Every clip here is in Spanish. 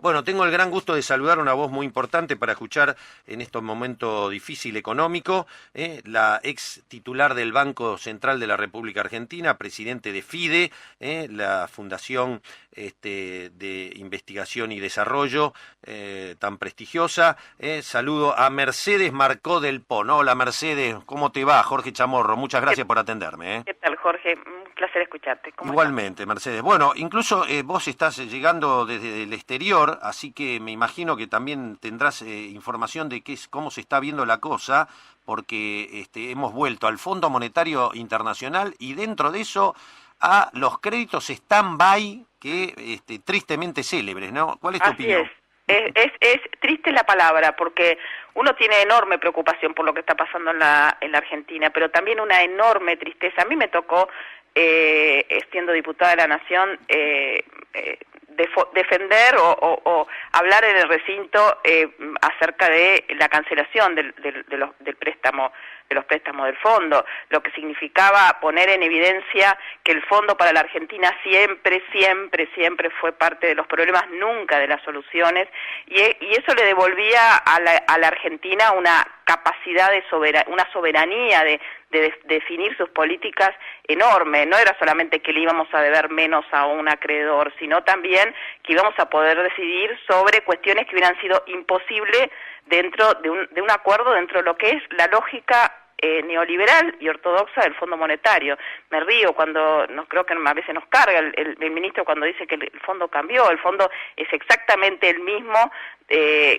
Bueno, tengo el gran gusto de saludar una voz muy importante para escuchar en este momento difícil económico, la ex titular del Banco Central de la República Argentina, presidente de FIDE, la Fundación de Investigación y Desarrollo tan prestigiosa. Saludo a Mercedes Marcó del PON. Hola Mercedes, ¿cómo te va? Jorge Chamorro, muchas gracias por atenderme. ¿Qué tal, Jorge? Un placer escucharte. Igualmente, Mercedes. Bueno, incluso vos estás llegando desde el exterior, así que me imagino que también tendrás información de cómo se está viendo la cosa, porque hemos vuelto al Fondo Monetario Internacional y dentro de eso a los créditos stand-by que tristemente célebres, ¿no? ¿Cuál es tu opinión? Es triste la palabra, porque uno tiene enorme preocupación por lo que está pasando en la Argentina, pero también una enorme tristeza. A mí me tocó, siendo diputada de la Nación, defender o hablar en el recinto acerca de la cancelación del préstamo, de los préstamos del fondo, lo que significaba poner en evidencia que el fondo para la Argentina siempre fue parte de los problemas, nunca de las soluciones, y eso le devolvía a la Argentina una capacidad de una soberanía de definir sus políticas enorme. No era solamente que le íbamos a deber menos a un acreedor, sino también que íbamos a poder decidir sobre cuestiones que hubieran sido imposibles dentro de un acuerdo, dentro de lo que es la lógica neoliberal y ortodoxa del Fondo Monetario. Me río cuando creo que a veces nos carga el ministro cuando dice que el fondo cambió. El fondo es exactamente el mismo,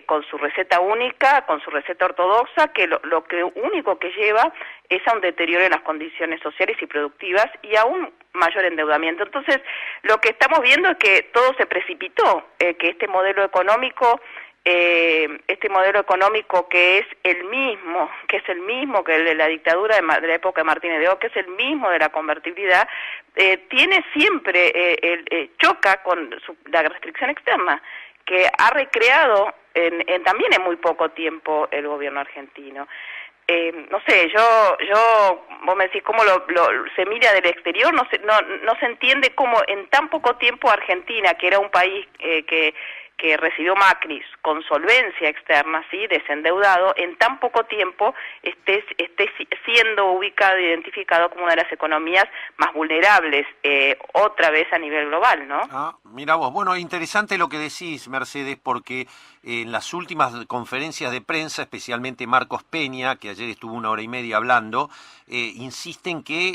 con su receta única, con su receta ortodoxa, que lo que único que lleva es a un deterioro en las condiciones sociales y productivas y a un mayor endeudamiento. Entonces, lo que estamos viendo es que todo se precipitó, que este modelo económico que es el mismo que el de la dictadura de la época de Martínez de O, que es el mismo de la convertibilidad, tiene siempre, choca con la restricción externa que ha recreado también en muy poco tiempo el gobierno argentino. No sé, vos me decís cómo se mira del exterior, no se entiende cómo en tan poco tiempo Argentina, que era un país que recibió Macri con solvencia externa, sí, desendeudado, en tan poco tiempo esté siendo ubicado e identificado como una de las economías más vulnerables, otra vez a nivel global, ¿no? Mira vos, bueno, interesante lo que decís, Mercedes, porque en las últimas conferencias de prensa, especialmente Marcos Peña, que ayer estuvo 1 hora y media hablando, insisten que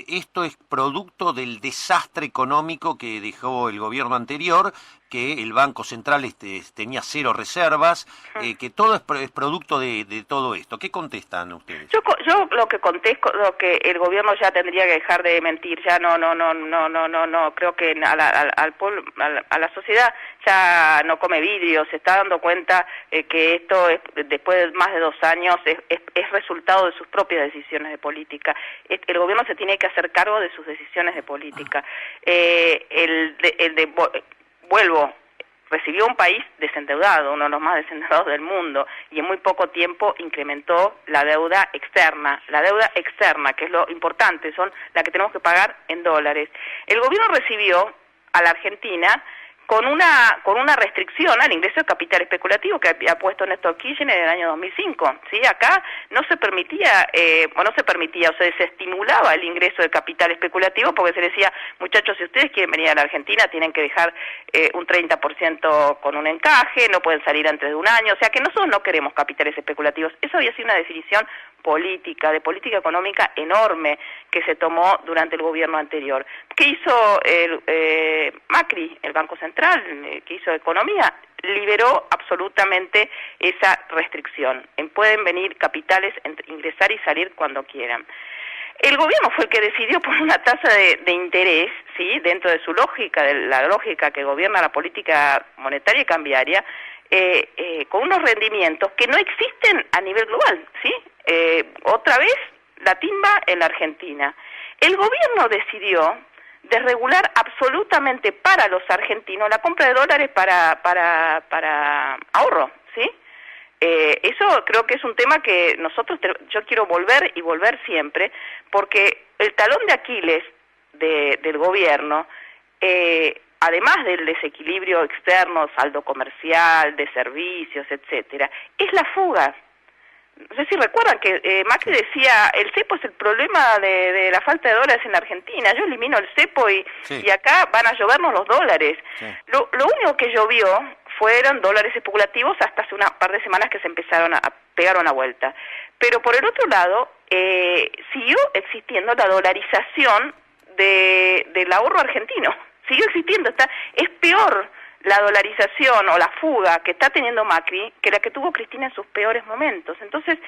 esto es producto del desastre económico que dejó el gobierno anterior, que el Banco Central tenía cero reservas, que todo es producto de todo esto. ¿Qué contestan ustedes? Yo lo que contesto, lo que el gobierno ya tendría que dejar de mentir, ya no, creo que al pueblo, a la sociedad ya no come vidrio, se está dando cuenta que esto es, después de más de 2 años, es resultado de sus propias decisiones de política. El gobierno se tiene que hacer cargo de sus decisiones de política. Vuelvo, recibió un país desendeudado, uno de los más desendeudados del mundo, y en muy poco tiempo incrementó la deuda externa. La deuda externa, que es lo importante, son la que tenemos que pagar en dólares. El gobierno recibió a la Argentina con una restricción al ingreso de capital especulativo que había puesto Néstor Kirchner en el año 2005, ¿sí? Acá no se permitía, o se desestimulaba el ingreso de capital especulativo porque se decía, muchachos, si ustedes quieren venir a la Argentina tienen que dejar un 30% con un encaje, no pueden salir antes de 1 año, o sea que nosotros no queremos capitales especulativos. Eso había sido una definición política, de política económica enorme que se tomó durante el gobierno anterior. ¿Qué hizo Macri, el Banco Central, que hizo economía? Liberó absolutamente esa restricción. Pueden venir capitales, ingresar y salir cuando quieran. El gobierno fue el que decidió poner una tasa de interés, sí, dentro de su lógica, de la lógica que gobierna la política monetaria y cambiaria, con unos rendimientos que no existen a nivel global, ¿sí? Otra vez la timba en la Argentina. El gobierno decidió desregular absolutamente para los argentinos la compra de dólares para ahorro, ¿sí? Eso creo que es un tema que yo quiero volver y volver siempre, porque el talón de Aquiles del gobierno además del desequilibrio externo, saldo comercial, de servicios, etcétera, es la fuga. No sé si recuerdan que Macri decía, el cepo es el problema de la falta de dólares en la Argentina. Yo elimino el cepo y acá van a llovernos los dólares. Sí. Lo único que llovió fueron dólares especulativos hasta hace una par de semanas que se empezaron a pegar una vuelta. Pero por el otro lado, siguió existiendo la dolarización del ahorro argentino. Siguió existiendo, es peor la dolarización o la fuga que está teniendo Macri que la que tuvo Cristina en sus peores momentos. Entonces,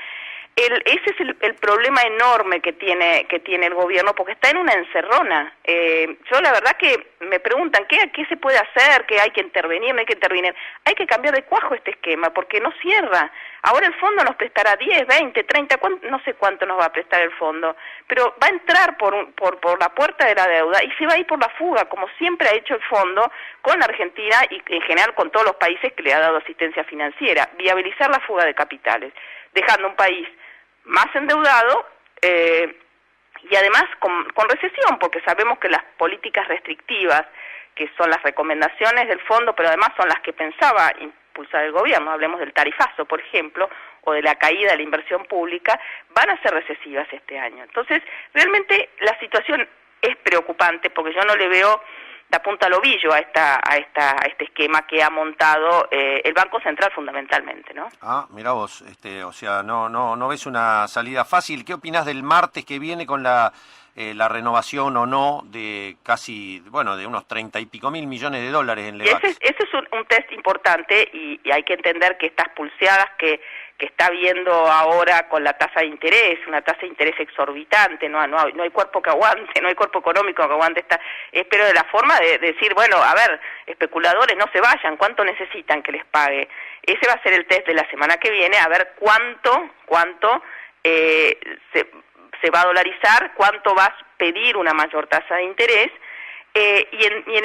ese es el problema enorme que tiene el gobierno, porque está en una encerrona. Yo la verdad que me preguntan ¿qué se puede hacer? ¿Que hay que intervenir? ¿No hay que intervenir? Hay que cambiar de cuajo este esquema, porque no cierra. Ahora el fondo nos prestará 10, 20, 30, no sé cuánto nos va a prestar el fondo, pero va a entrar por la puerta de la deuda y se va a ir por la fuga, como siempre ha hecho el fondo con Argentina y en general con todos los países que le ha dado asistencia financiera, viabilizar la fuga de capitales, dejando un país más endeudado y además con recesión, porque sabemos que las políticas restrictivas, que son las recomendaciones del fondo, pero además son las que pensaba impulsar el gobierno, hablemos del tarifazo, por ejemplo, o de la caída de la inversión pública, van a ser recesivas este año. Entonces, realmente la situación es preocupante, porque yo no le veo la punta al ovillo a este esquema que ha montado el Banco Central fundamentalmente, ¿no? Mirá vos, o sea, no ves una salida fácil. ¿Qué opinás del martes que viene con la renovación o no de casi, de unos 30 y pico mil millones de dólares en Levax? Ese es un test importante y hay que entender que estas pulseadas que está viendo ahora con la tasa de interés, una tasa de interés exorbitante, no hay cuerpo que aguante, no hay cuerpo económico que aguante pero de la forma de decir, especuladores no se vayan, ¿cuánto necesitan que les pague? Ese va a ser el test de la semana que viene, a ver cuánto se va a dolarizar, cuánto va a pedir una mayor tasa de interés,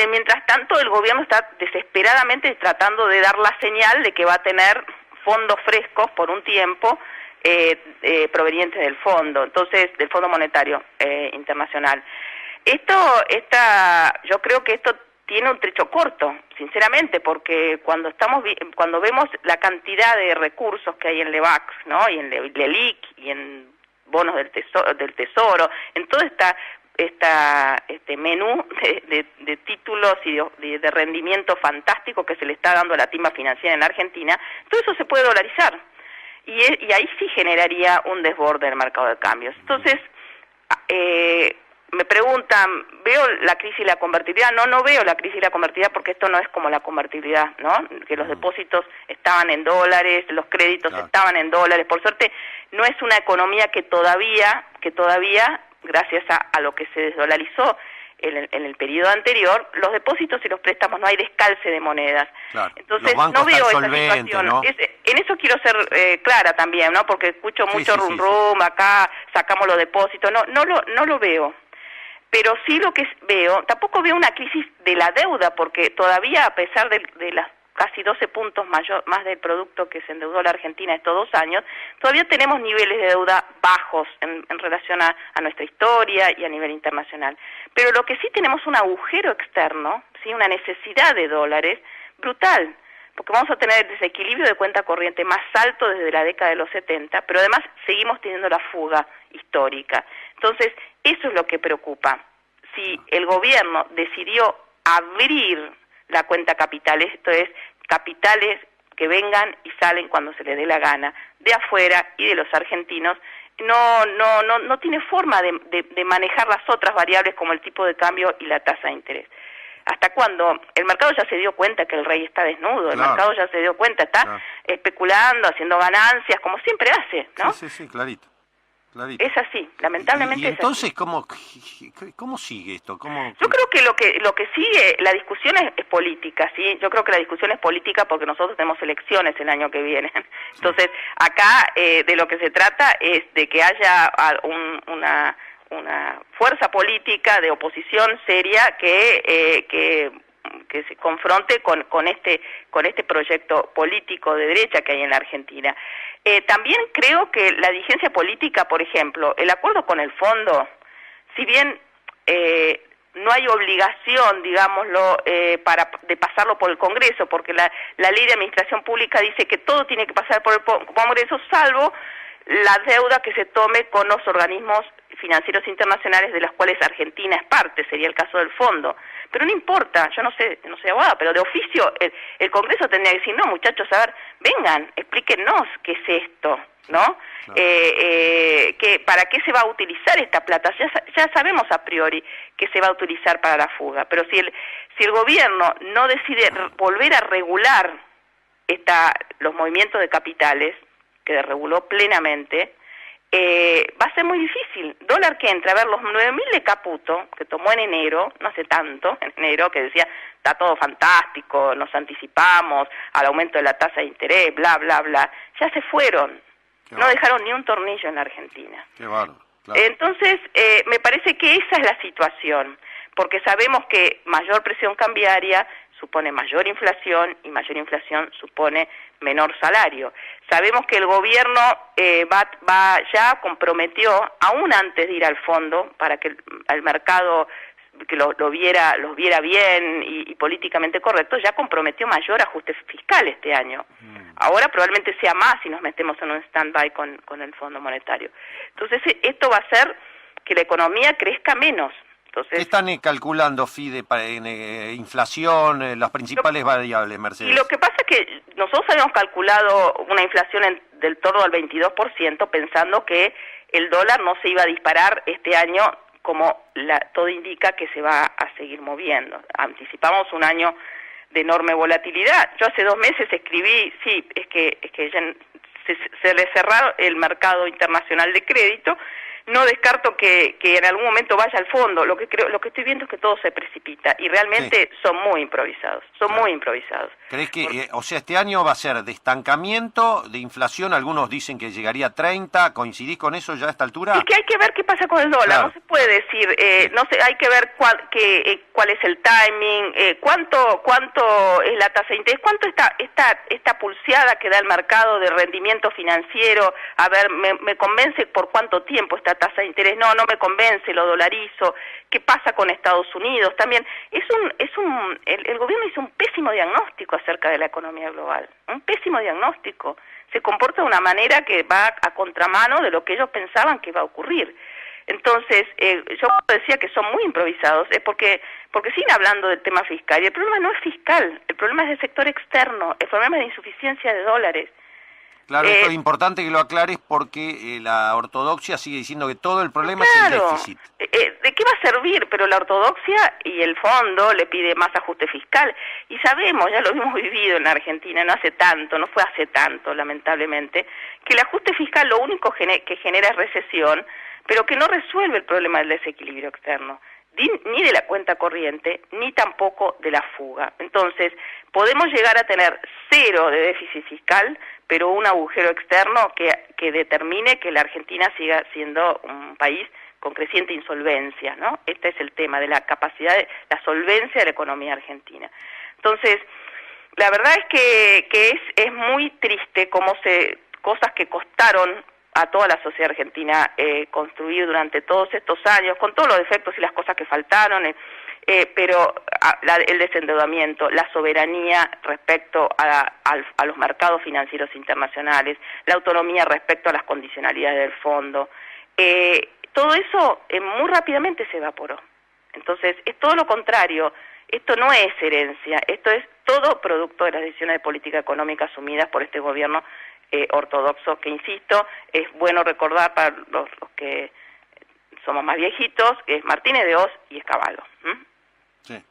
mientras tanto el gobierno está desesperadamente tratando de dar la señal de que va a tener fondos frescos por un tiempo provenientes del fondo, entonces del Fondo Monetario Internacional. Yo creo que esto tiene un trecho corto, sinceramente, porque cuando vemos la cantidad de recursos que hay en Levax, ¿no? Y en LELIQ y en bonos del tesoro, en todo este menú de títulos y de rendimiento fantástico que se le está dando a la timba financiera en la Argentina, todo eso se puede dolarizar y ahí sí generaría un desborde del mercado de cambios. Entonces, me preguntan, ¿veo la crisis y la convertibilidad? No veo la crisis y la convertibilidad porque esto no es como la convertibilidad, ¿no? Que los depósitos estaban en dólares, los créditos estaban en dólares. Por suerte, no es una economía que todavía, gracias a lo que se desdolarizó en el periodo anterior, los depósitos y los préstamos no hay descalce de monedas. Claro. Entonces no veo esa situación. ¿No? En eso quiero ser clara también, ¿no? Porque escucho mucho rum, acá sacamos los depósitos, no lo veo. Pero sí lo que veo, tampoco veo una crisis de la deuda, porque todavía a pesar de las casi 12 puntos más del producto que se endeudó la Argentina estos 2 años, todavía tenemos niveles de deuda bajos en relación a nuestra historia y a nivel internacional. Pero lo que sí tenemos un agujero externo, sí, una necesidad de dólares brutal, porque vamos a tener el desequilibrio de cuenta corriente más alto desde la década de los 70, pero además seguimos teniendo la fuga histórica. Entonces, eso es lo que preocupa. Si el gobierno decidió abrir la cuenta capitales, esto es, capitales que vengan y salen cuando se les dé la gana, de afuera y de los argentinos, no tiene forma de manejar las otras variables como el tipo de cambio y la tasa de interés. ¿Hasta cuándo? El mercado ya se dio cuenta que el rey está desnudo, el mercado ya se dio cuenta, está especulando, haciendo ganancias, como siempre hace, ¿no? Sí, clarito. Es así, lamentablemente. ¿Y entonces cómo sigue esto? Yo creo que lo que sigue, la discusión es política, ¿sí? Yo creo que la discusión es política porque nosotros tenemos elecciones el año que viene. Entonces, acá de lo que se trata es de que haya una fuerza política de oposición seria que se confronte con este proyecto político de derecha que hay en la Argentina. También creo que la dirigencia política, por ejemplo, el acuerdo con el fondo, si bien no hay obligación, digámoslo, de pasarlo por el Congreso, porque la ley de administración pública dice que todo tiene que pasar por el Congreso, salvo la deuda que se tome con los organismos financieros internacionales de los cuales Argentina es parte, sería el caso del fondo. Pero no importa, yo no soy abogada, pero de oficio el Congreso tendría que decir, no muchachos, a ver, vengan, explíquenos qué es esto, ¿no? Claro. ¿Para qué se va a utilizar esta plata? Ya sabemos a priori que se va a utilizar para la fuga, pero si el gobierno no decide volver a regular los movimientos de capitales, que desreguló plenamente, va a ser muy difícil. Dólar que entra, a ver, los 9.000 de Caputo, que tomó en enero, no hace tanto, en enero, que decía, está todo fantástico, nos anticipamos al aumento de la tasa de interés, bla, bla, bla, ya se fueron. No dejaron ni un tornillo en la Argentina. Qué bárbaro, claro. Entonces, me parece que esa es la situación, porque sabemos que mayor presión cambiaria supone mayor inflación, y mayor inflación supone menor salario. Sabemos que el gobierno ya comprometió, aún antes de ir al fondo, para que el mercado que los viera bien y políticamente correcto, ya comprometió mayor ajuste fiscal este año. Ahora probablemente sea más si nos metemos en un stand-by con el Fondo Monetario. Entonces esto va a hacer que la economía crezca menos. Entonces, ¿qué están calculando, Fide, en inflación, las principales variables, Mercedes? Y lo que pasa es que nosotros habíamos calculado una inflación del torno al 22%, pensando que el dólar no se iba a disparar este año, como todo indica que se va a seguir moviendo. Anticipamos un año de enorme volatilidad. Yo hace 2 meses escribí, sí, es que ya se le cerró el mercado internacional de crédito. No descarto que en algún momento vaya al fondo. Lo que estoy viendo es que todo se precipita y realmente son muy improvisados. Muy improvisados. ¿Crees que, o sea, este año va a ser de estancamiento, de inflación? Algunos dicen que llegaría a 30. ¿Coincidís con eso ya a esta altura? Es que hay que ver qué pasa con el dólar. Claro. No se puede decir, no sé, hay que ver cuál es el timing, cuánto es la tasa de interés, cuánto esta pulseada que da el mercado de rendimiento financiero. A ver, me convence por cuánto tiempo esta tasa de interés. No me convence, lo dolarizo. ¿Qué pasa con Estados Unidos? También el gobierno hizo un pésimo diagnóstico acerca de la economía global. Un pésimo diagnóstico. Se comporta de una manera que va a contramano de lo que ellos pensaban que iba a ocurrir. Entonces, yo decía que son muy improvisados, porque siguen hablando del tema fiscal, y el problema no es fiscal, el problema es del sector externo, el problema es de insuficiencia de dólares. Claro, esto es importante que lo aclares porque la ortodoxia sigue diciendo que todo el problema es el déficit. ¿De qué va a servir? Pero la ortodoxia y el fondo le pide más ajuste fiscal. Y sabemos, ya lo hemos vivido en la Argentina, no fue hace tanto, lamentablemente, que el ajuste fiscal lo único que genera es recesión, pero que no resuelve el problema del desequilibrio externo, ni de la cuenta corriente, ni tampoco de la fuga. Entonces, podemos llegar a tener 0 de déficit fiscal, pero un agujero externo que determine que la Argentina siga siendo un país con creciente insolvencia, ¿no? Este es el tema de la capacidad, la solvencia de la economía argentina. Entonces, la verdad es que es muy triste cómo cosas que costaron a toda la sociedad argentina construir durante todos estos años, con todos los defectos y las cosas que faltaron, pero el desendeudamiento, la soberanía respecto a los mercados financieros internacionales, la autonomía respecto a las condicionalidades del fondo, todo eso muy rápidamente se evaporó. Entonces, es todo lo contrario. Esto no es herencia, esto es todo producto de las decisiones de política económica asumidas por este gobierno ortodoxo, que insisto, es bueno recordar para los que somos más viejitos, que es Martínez de Oz y Escabalo. Sí.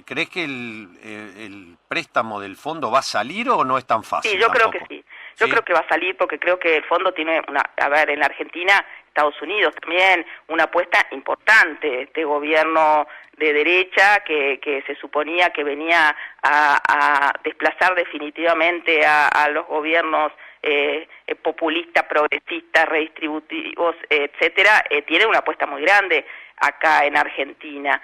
¿Crees que el préstamo del fondo va a salir o no es tan fácil? Sí, yo creo que sí. Yo creo que va a salir porque creo que el fondo tiene en la Argentina, Estados Unidos también, una apuesta importante. Este gobierno de derecha que se suponía que venía a desplazar definitivamente a los gobiernos populistas, progresistas, redistributivos, etcétera, tiene una apuesta muy grande acá en Argentina.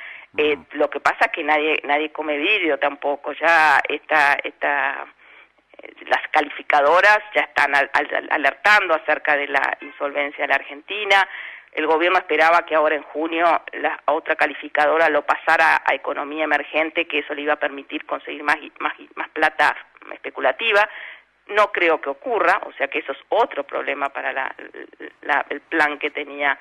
Lo que pasa es que nadie come vidrio tampoco. Ya las calificadoras ya están alertando acerca de la insolvencia de la Argentina. el gobierno esperaba que ahora en junio la otra calificadora lo pasara a economía emergente, que eso le iba a permitir conseguir más plata especulativa. No creo que ocurra, o sea que eso es otro problema para el plan que tenía